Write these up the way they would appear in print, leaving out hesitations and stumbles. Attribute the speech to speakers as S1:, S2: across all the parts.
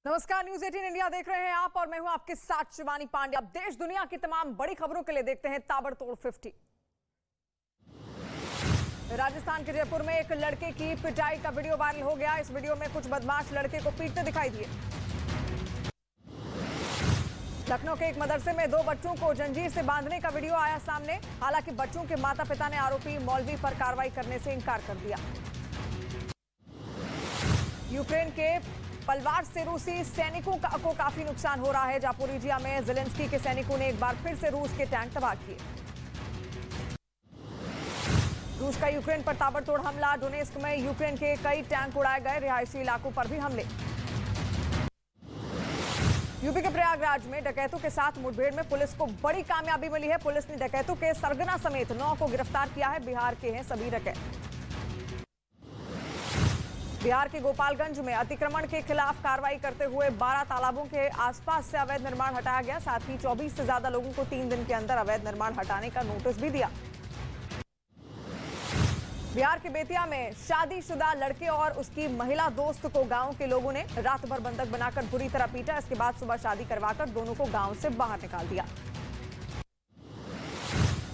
S1: नमस्कार, news 18 India देख रहे हैं आप और मैं हूं आपके साथ शिवानी पांडे। अब देश दुनिया की तमाम बड़ी खबरों के लिए देखते हैं ताबड़तोड़ 50। राजस्थान के जयपुर में एक लड़के की पिटाई का वीडियो वायरल हो गया। इस वीडियो में कुछ बदमाश लड़के को पीटते दिखाई दिए। लखनऊ के एक मदरसे में 2 बच्चों को जंजीर से बांधने का वीडियो आया सामने। हालांकि बच्चों के माता पिता ने आरोपी मौलवी पर कार्रवाई करने से इनकार कर दिया। यूक्रेन के पलवार से रूसी सैनिकों को काफी नुकसान हो रहा है। जापोरिजिया में ज़ेलेंस्की के सैनिकों ने एक बार फिर से रूस के टैंक तबाह किए। रूस का यूक्रेन पर ताबड़तोड़ हमला। डोनेस्क में यूक्रेन के कई टैंक उड़ाए गए। रिहायशी इलाकों पर भी हमले। यूपी के प्रयागराज में डकैतों के साथ मुठभेड़ में पुलिस को बड़ी कामयाबी मिली है। पुलिस ने डकैतों के सरगना समेत 9 को गिरफ्तार किया है। बिहार के हैं सभी डकैत। बिहार के गोपालगंज में अतिक्रमण के खिलाफ कार्रवाई करते हुए 12 तालाबों के आसपास से अवैध निर्माण हटाया गया। साथ ही 24 से ज्यादा लोगों को 3 दिन के अंदर अवैध निर्माण हटाने का नोटिस भी दिया। बिहार के बेतिया में शादीशुदा लड़के और उसकी महिला दोस्त को गांव के लोगों ने रात भर बंधक बनाकर बुरी तरह पीटा। इसके बाद सुबह शादी करवाकर दोनों को गांव से बाहर निकाल दिया।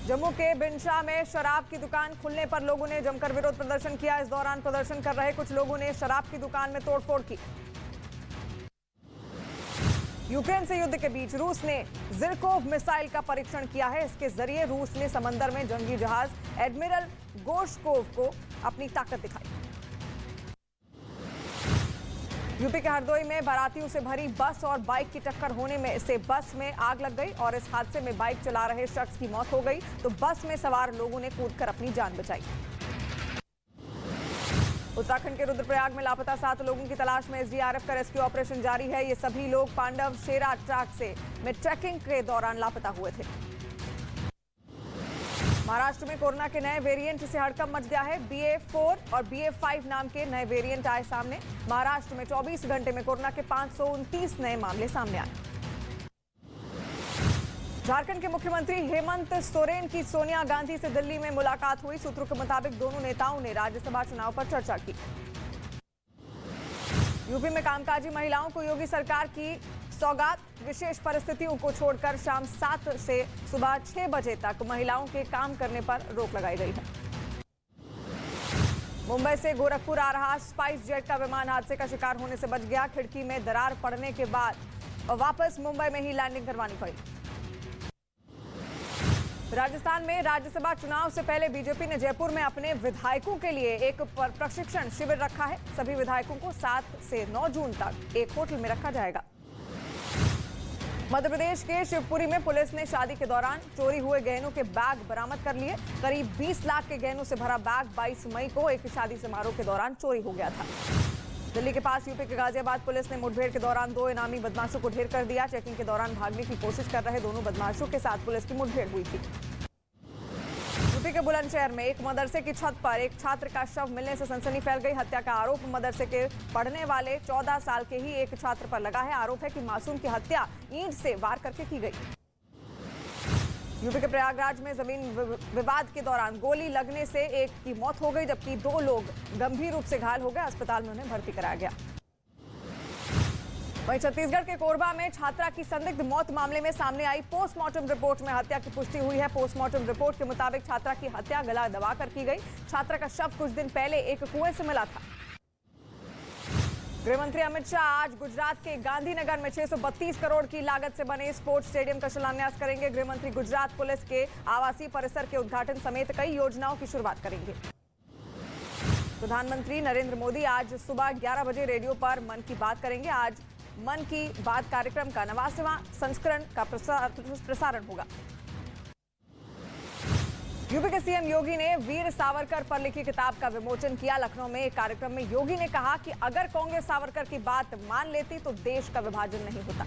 S1: जम्मू के बिनशाह में शराब की दुकान खुलने पर लोगों ने जमकर विरोध प्रदर्शन किया। इस दौरान प्रदर्शन कर रहे कुछ लोगों ने शराब की दुकान में तोड़फोड़ की। यूक्रेन से युद्ध के बीच रूस ने ज़िरकोव मिसाइल का परीक्षण किया है। इसके जरिए रूस ने समंदर में जंगी जहाज एडमिरल गोशकोव को अपनी ताकत दिखाई। यूपी के हरदोई में बारातियों से भरी बस और बाइक की टक्कर होने से बस में आग लग गई और इस हादसे में बाइक चला रहे शख्स की मौत हो गई तो बस में सवार लोगों ने कूदकर अपनी जान बचाई। उत्तराखंड के रुद्रप्रयाग में लापता 7 लोगों की तलाश में एसडीआरएफ का रेस्क्यू ऑपरेशन जारी है। ये सभी लोग पांडव शेरा ट्रैक में ट्रैकिंग के दौरान लापता हुए थे। महाराष्ट्र में कोरोना के नए वेरिएंट से हड़कंप मच गया है। BA.4 और BA.5 नाम के नए वेरिएंट आए सामने। महाराष्ट्र में 24 घंटे में कोरोना के 529 नए मामले सामने आए। झारखंड के मुख्यमंत्री हेमंत सोरेन की सोनिया गांधी से दिल्ली में मुलाकात हुई। सूत्रों के मुताबिक दोनों नेताओं ने राज्यसभा चुनाव पर चर्चा की। यूपी में कामकाजी महिलाओं को योगी सरकार की सौगात। विशेष परिस्थितियों को छोड़कर शाम 7 से सुबह 6 बजे तक महिलाओं के काम करने पर रोक लगाई गई है। मुंबई से गोरखपुर आ रहा स्पाइस जेट का विमान हादसे का शिकार होने से बच गया। खिड़की में दरार पड़ने के बाद वापस मुंबई में ही लैंडिंग करवानी पड़ी। राजस्थान में राज्यसभा चुनाव से पहले बीजेपी ने जयपुर में अपने विधायकों के लिए एक प्रशिक्षण शिविर रखा है। सभी विधायकों को 7 से 9 जून तक एक होटल में रखा जाएगा। मध्य प्रदेश के शिवपुरी में पुलिस ने शादी के दौरान चोरी हुए गहनों के बैग बरामद कर लिए। करीब 20 लाख के गहनों से भरा बैग 22 मई को एक शादी समारोह के दौरान चोरी हो गया था। दिल्ली के पास यूपी के गाजियाबाद पुलिस ने मुठभेड़ के दौरान 2 इनामी बदमाशों को ढेर कर दिया। चेकिंग के दौरान भागने की कोशिश कर रहे दोनों बदमाशों के साथ पुलिस की मुठभेड़ हुई थी। यूपी के बुलंदशहर में एक मदरसे की छत पर एक छात्र का शव मिलने से सनसनी फैल गई। हत्या का आरोप मदरसे के पढ़ने वाले 14 साल के ही एक छात्र पर लगा है। आरोप है कि मासूम की हत्या ईंट से वार करके की गई। यूपी के प्रयागराज में जमीन विवाद के दौरान गोली लगने से एक की मौत हो गई जबकि 2 लोग गंभीर रूप से घायल हो गए। अस्पताल में उन्हें भर्ती कराया गया। वहीं छत्तीसगढ़ के कोरबा में छात्रा की संदिग्ध मौत मामले में सामने आई पोस्टमार्टम रिपोर्ट में हत्या की पुष्टि हुई है। पोस्टमार्टम रिपोर्ट के मुताबिक छात्रा की हत्या गला दबाकर की गई। छात्रा का शव कुछ दिन पहले एक कुएं से मिला था। गृहमंत्री अमित शाह आज गुजरात के गांधीनगर में 632 करोड़ की लागत से बने स्पोर्ट्स स्टेडियम का शिलान्यास करेंगे। गृहमंत्री गुजरात पुलिस के आवासीय परिसर के उद्घाटन समेत कई योजनाओं की शुरुआत करेंगे। प्रधानमंत्री नरेंद्र मोदी आज सुबह 11 बजे रेडियो पर मन की बात करेंगे। आज मन की बात कार्यक्रम का 89वां संस्करण का प्रसारण होगा। यूपी के सीएम योगी ने वीर सावरकर पर लिखी किताब का विमोचन किया। लखनऊ में एक कार्यक्रम में योगी ने कहा कि अगर कांग्रेस सावरकर की बात मान लेती तो देश का विभाजन नहीं होता।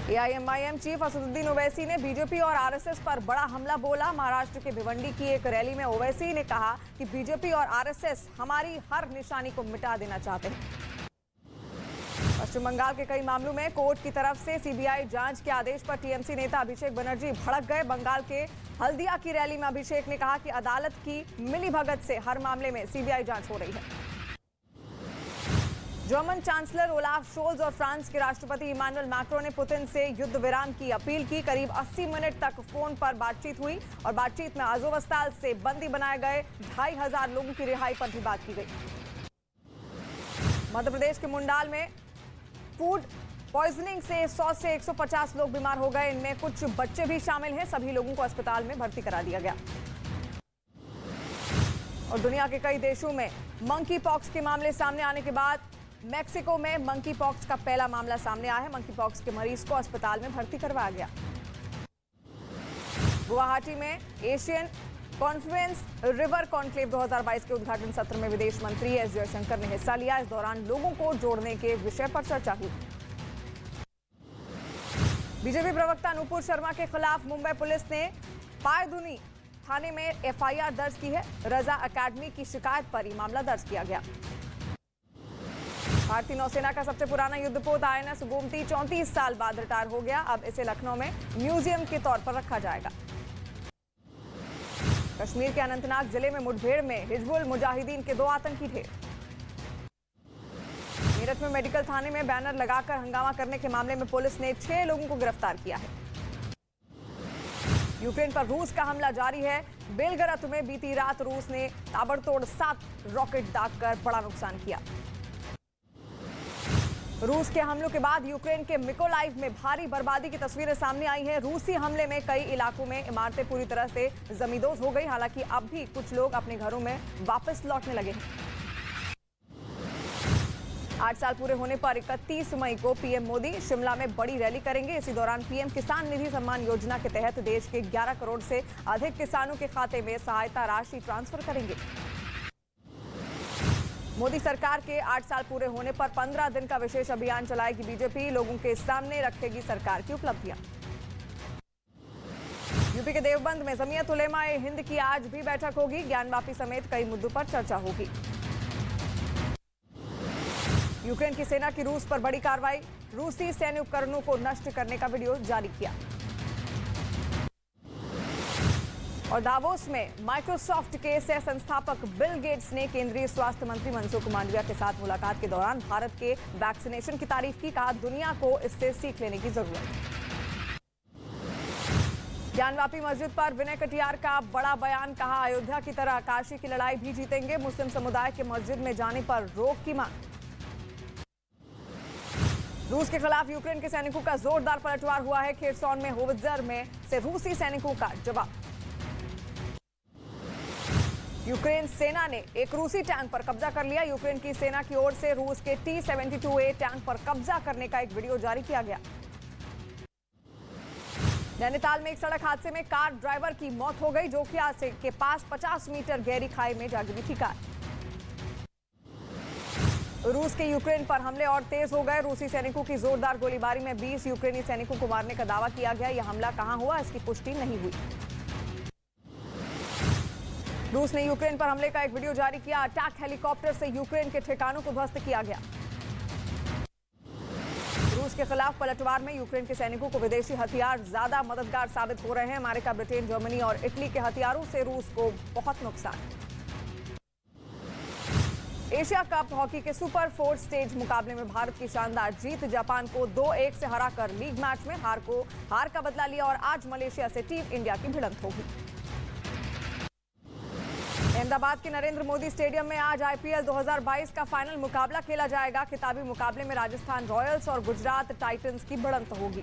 S1: AIMIM चीफ असदुद्दीन ओवैसी ने बीजेपी और आरएसएस पर बड़ा हमला बोला। महाराष्ट्र के भिवंडी की एक रैली में ओवैसी ने कहा कि बीजेपी और आरएसएस हमारी हर निशानी को मिटा देना चाहते हैं। पश्चिम बंगाल के कई मामलों में कोर्ट की तरफ से सीबीआई जांच के आदेश पर टीएमसी नेता अभिषेक बनर्जी भड़क गए। बंगाल के हल्दिया की रैली में अभिषेक ने कहा कि अदालत की मिलीभगत से हर मामले में सीबीआई जांच हो रही है। जर्मन चांसलर ओलाफ शोल्ज और फ्रांस के राष्ट्रपति इमानुएल मैक्रों ने पुतिन से युद्ध विराम की अपील की। करीब 80 मिनट तक फोन पर बातचीत हुई और बातचीत में अज़ोवस्ताल से बंदी बनाए गए 2500 लोगों की रिहाई पर भी बात की गई। मध्य प्रदेश के मुंडाल में फूड पॉइजनिंग से 100 से 150 लोग बीमार हो गए। इनमें कुछ बच्चे भी शामिल हैं। सभी लोगों को अस्पताल में भर्ती करा दिया गया। और दुनिया के कई देशों में मंकी पॉक्स के मामले सामने आने के बाद मेक्सिको में मंकी पॉक्स का पहला मामला सामने आया है। मंकी पॉक्स के मरीज को अस्पताल में भर्ती करवाया गया। गुवाहाटी में एशियन कॉन्फ्रेंस रिवर कॉन्क्लेव 2022 के उद्घाटन सत्र में विदेश मंत्री एस जयशंकर ने हिस्सा लिया। इस दौरान लोगों को जोड़ने के विषय पर चर्चा हुई। बीजेपी प्रवक्ता नूपुर शर्मा के खिलाफ मुंबई पुलिस ने पायधुनी थाने में एफआईआर दर्ज की है। रजा अकेडमी की शिकायत पर यह मामला दर्ज किया गया। भारतीय नौसेना का सबसे पुराना युद्धपोत आईएनएस गोमती 34 साल बाद रिटायर हो गया। अब इसे लखनऊ में म्यूजियम के तौर पर रखा जाएगा। कश्मीर के अनंतनाग जिले में मुठभेड़ में हिजबुल मुजाहिदीन के 2 आतंकी थे। मेरठ में मेडिकल थाने में बैनर लगाकर हंगामा करने के मामले में पुलिस ने 6 लोगों को गिरफ्तार किया है। यूक्रेन पर रूस का हमला जारी है। बेलगरद में बीती रात रूस ने ताबड़तोड़ 7 रॉकेट दागकर बड़ा नुकसान किया। रूस के हमलों के बाद यूक्रेन के मिकोलाइव में भारी बर्बादी की तस्वीरें सामने आई हैं। रूसी हमले में कई इलाकों में इमारतें पूरी तरह से जमींदोज हो गई। हालांकि अब भी कुछ लोग अपने घरों में वापस लौटने लगे हैं। 8 साल पूरे होने पर 31 मई को पीएम मोदी शिमला में बड़ी रैली करेंगे। इसी दौरान पीएम किसान निधि सम्मान योजना के तहत देश के 11 करोड़ से अधिक किसानों के खाते में सहायता राशि ट्रांसफर करेंगे। मोदी सरकार के 8 साल पूरे होने पर 15 दिन का विशेष अभियान चलाएगी बीजेपी। लोगों के सामने रखेगी सरकार की उपलब्धियां। यूपी के देवबंद में जमीयत उलेमा-ए हिंद की आज भी बैठक होगी। ज्ञानवापी समेत कई मुद्दों पर चर्चा होगी। यूक्रेन की सेना की रूस पर बड़ी कार्रवाई। रूसी सैन्य उपकरणों को नष्ट करने का वीडियो जारी किया। और दावोस में माइक्रोसॉफ्ट के सह संस्थापक बिल गेट्स ने केंद्रीय स्वास्थ्य मंत्री मनसुख मांडविया के साथ मुलाकात के दौरान भारत के वैक्सीनेशन की तारीफ की। कहा, दुनिया को इससे सीख लेने की जरूरत है। ज्ञानवापी मस्जिद पर विनय कटियार का बड़ा बयान। कहा, अयोध्या की तरह काशी की लड़ाई भी जीतेंगे। मुस्लिम समुदाय के मस्जिद में जाने पर रोक की मांग। रूस के खिलाफ यूक्रेन के सैनिकों का जोरदार पलटवार हुआ है। खेरसॉन में होवित्जर में से रूसी सैनिकों का जवाब। यूक्रेन सेना ने एक रूसी टैंक पर कब्जा कर लिया। यूक्रेन की सेना की ओर से रूस के T-72A टैंक पर कब्जा करने का एक वीडियो जारी किया गया। नैनीताल में एक सड़क हादसे में कार ड्राइवर की मौत हो गई। जोखिया से के पास 50 मीटर गहरी खाई में जा गिरी थी कार। रूस के यूक्रेन पर हमले और तेज हो गए। रूसी सैनिकों की जोरदार गोलीबारी में 20 यूक्रेनी सैनिकों को मारने का दावा किया गया। यह हमला कहां हुआ, इसकी पुष्टि नहीं हुई। रूस ने यूक्रेन पर हमले का एक वीडियो जारी किया। अटैक हेलीकॉप्टर से यूक्रेन के ठिकानों को ध्वस्त किया गया। रूस के खिलाफ पलटवार में यूक्रेन के सैनिकों को विदेशी हथियार ज्यादा मददगार साबित हो रहे हैं। अमेरिका, ब्रिटेन, जर्मनी और इटली के हथियारों से रूस को बहुत नुकसान। एशिया कप हॉकी के सुपर 4 स्टेज मुकाबले में भारत की शानदार जीत। जापान को 2-1 से हराकर लीग मैच में हार का बदला लिया और आज मलेशिया से टीम इंडिया की भिड़ंत होगी। अहमदाबाद के नरेंद्र मोदी स्टेडियम में आज आईपीएल 2022 का फाइनल मुकाबला खेला जाएगा। खिताबी मुकाबले में राजस्थान रॉयल्स और गुजरात टाइटंस की भिड़ंत होगी।